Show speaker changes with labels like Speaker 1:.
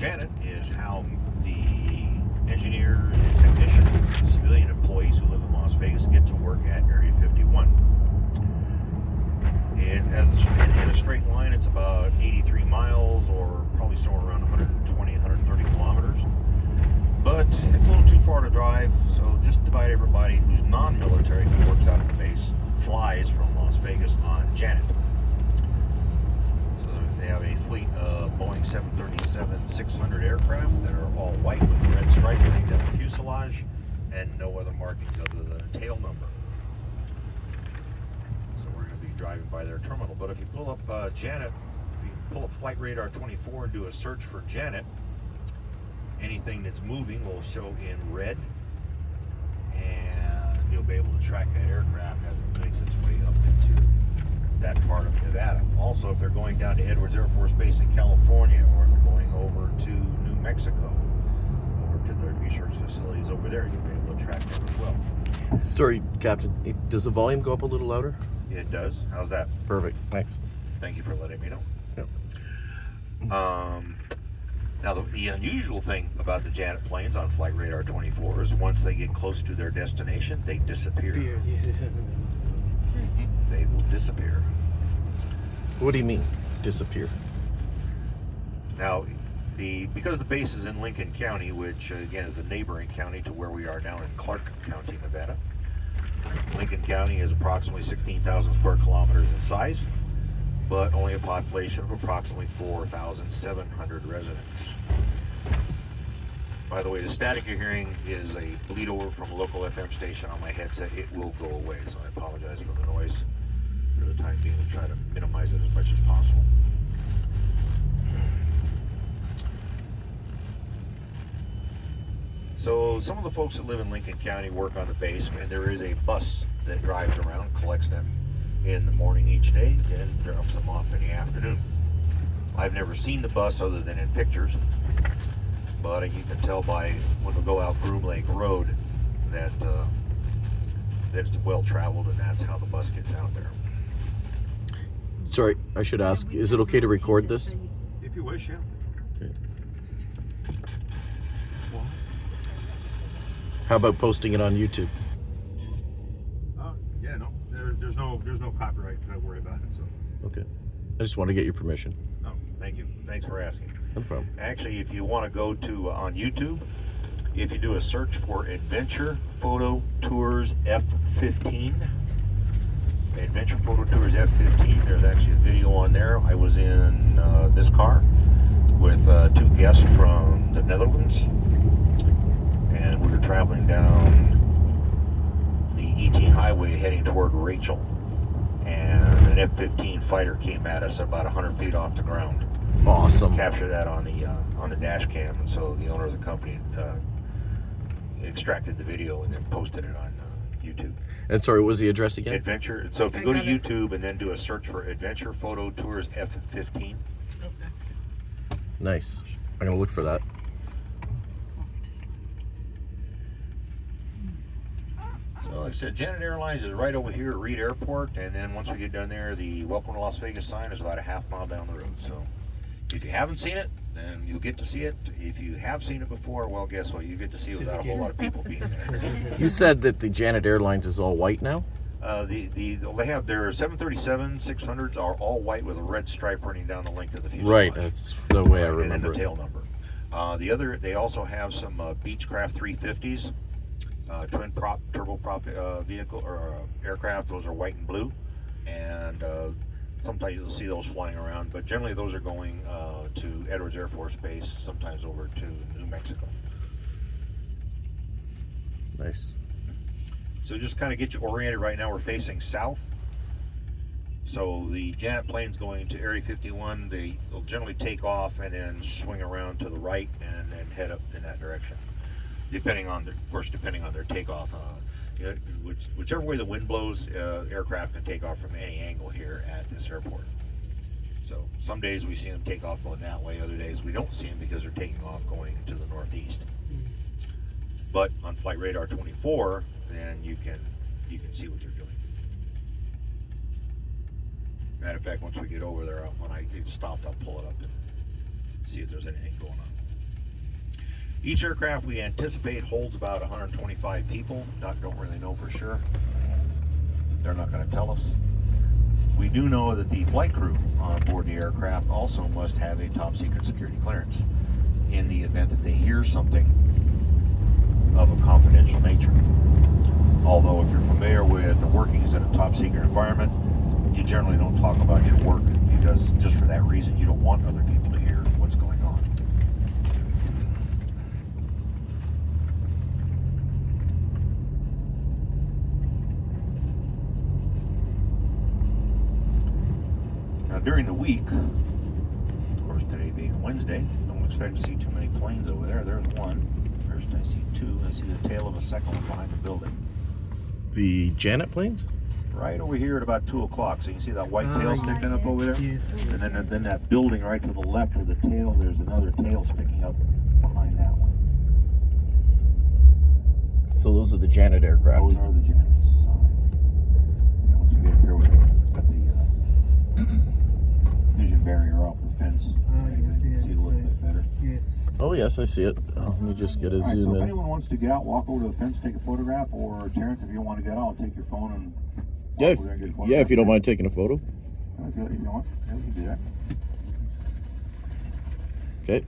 Speaker 1: Janet is how the engineers and technicians, civilian employees who live in Las Vegas get to work at Area 51. And in a straight line, it's about 83 miles, or probably somewhere around 120, 130 kilometers. But it's a little too far to drive, so just about everybody who's non-military who works out at the base flies from Las Vegas on Janet. So they have a fleet of Boeing 737-600 aircraft that are all white with red stripes running down the fuselage and no other markings other than a tail number. So we're going to be driving by their terminal. But if you pull up Janet, if you pull up Flight Radar 24 and do a search for Janet, anything that's moving will show in red, and you'll be able to track that aircraft as it makes its way up into that part of Nevada. Also, if they're going down to Edwards Air Force Base in California, or they're going over to New Mexico, or to their research facilities over there, you'll be able to track them as well.
Speaker 2: Sorry, Captain. Does the volume go up a little louder?
Speaker 1: It does. How's that?
Speaker 2: Perfect. Thanks.
Speaker 1: Thank you for letting me know.
Speaker 2: Yep.
Speaker 1: Now, the unusual thing about the Janet planes on Flight Radar 24 is once they get close to their destination, they disappear. They will disappear.
Speaker 2: What do you mean, disappear?
Speaker 1: Now, because the base is in Lincoln County, which again is a neighboring county to where we are now in Clark County, Nevada. Lincoln County is approximately 16,000 square kilometers in size, but only a population of approximately 4,700 residents. By the way, the static you're hearing is a bleed over from a local FM station on my headset. It will go away, so I apologize for the noise for the time being. We'll try to minimize it as much as possible. So some of the folks that live in Lincoln County work on the base, and there is a bus that drives around, collects them in the morning each day, and drops them off in the afternoon. I've never seen the bus other than in pictures, but you can tell by when we go out Groom Lake Road that that it's well traveled, and that's how the bus gets out there.
Speaker 2: Sorry, I should ask, is it okay to record this?
Speaker 1: If you wish, yeah.
Speaker 2: Okay. How about posting it on YouTube?
Speaker 1: Yeah, no, there's no copyright to worry about it. So.
Speaker 2: Okay. I just want to get your permission.
Speaker 1: Oh, thank you. Thanks for asking.
Speaker 2: No problem.
Speaker 1: Actually, if you want to go to on YouTube, if you do a search for Adventure Photo Tours F-15, Adventure Photo Tours F-15, there's actually a video on there. I was in this car with two guests from the Netherlands, and we were traveling down the E18 highway heading toward Rachel, and an F-15 fighter came at us about 100 feet off the ground.
Speaker 2: Awesome.
Speaker 1: Capture that on the dash cam, and so the owner of the company extracted the video and then posted it on YouTube.
Speaker 2: And sorry, what was the address again?
Speaker 1: Adventure. So if you go to YouTube and then do a search for Adventure Photo Tours F-15.
Speaker 2: Nice. I'm gonna look for that.
Speaker 1: So like I said, Janet Airlines is right over here at Reed Airport, and then once we get down there, the Welcome to Las Vegas sign is about a half mile down the road. So if you haven't seen it, then you'll get to see it. If you have seen it before, well, guess what? You get to see it without a whole lot of people being there.
Speaker 2: You said that the Janet Airlines is all white now?
Speaker 1: They have their 737-600s are all white with a red stripe running down the length of the fuselage.
Speaker 2: Right, that's the way I
Speaker 1: And then
Speaker 2: remember
Speaker 1: the tail number. They also have some Beechcraft 350s, twin prop, turboprop vehicle or aircraft. Those are white and blue, and sometimes you'll see those flying around. But generally, those are going to Edwards Air Force Base, sometimes over to New Mexico.
Speaker 2: Nice.
Speaker 1: So just kind of get you oriented. Right now, we're facing south. So the Janet plane's going to Area 51. They'll generally take off and then swing around to the right and then head up in that direction, depending on their takeoff. Whichever way the wind blows, aircraft can take off from any angle here at this airport. So some days we see them take off going that way. Other days we don't see them because they're taking off going to the northeast. But on Flight Radar 24, then you can see what they're doing. Matter of fact, once we get over there, when I get stopped, I'll pull it up and see if there's anything going on. Each aircraft we anticipate holds about 125 people. Don't really know for sure. They're not going to tell us. We do know that the flight crew on board the aircraft also must have a top secret security clearance in the event that they hear something of a confidential nature. Although if you're familiar with the workings in a top secret environment, you generally don't talk about your work, because just for that reason you don't want other people to hear what's going on. Now during the week, of course today being Wednesday, don't expect to see too many planes over there. There's one. First I see two. I see the tail of a second one behind the building.
Speaker 2: The Janet planes?
Speaker 1: Right over here at about 2 o'clock. So you can see that white tail sticking up over there?
Speaker 3: Yes.
Speaker 1: And then that building right to the left of the tail, there's another tail sticking up behind that one.
Speaker 2: So those are the Janet aircraft.
Speaker 1: Those are the Janets. Yeah, once you get up here, we've got the vision barrier off the fence.
Speaker 3: yes,
Speaker 1: You can
Speaker 3: yes,
Speaker 1: see it a little bit better.
Speaker 3: Yes.
Speaker 2: Oh yes, I see it. Oh, let me just get a
Speaker 1: All right, so
Speaker 2: zoom
Speaker 1: if
Speaker 2: in.
Speaker 1: anyone wants to get out, walk over to the fence, take a photograph, or Terrence, if you want to get out, I'll take your phone and walk
Speaker 2: Yeah,
Speaker 1: over there and get a photograph.
Speaker 2: yeah, if you don't mind taking a photo.
Speaker 1: If you want, yeah, we can do that.
Speaker 2: Okay.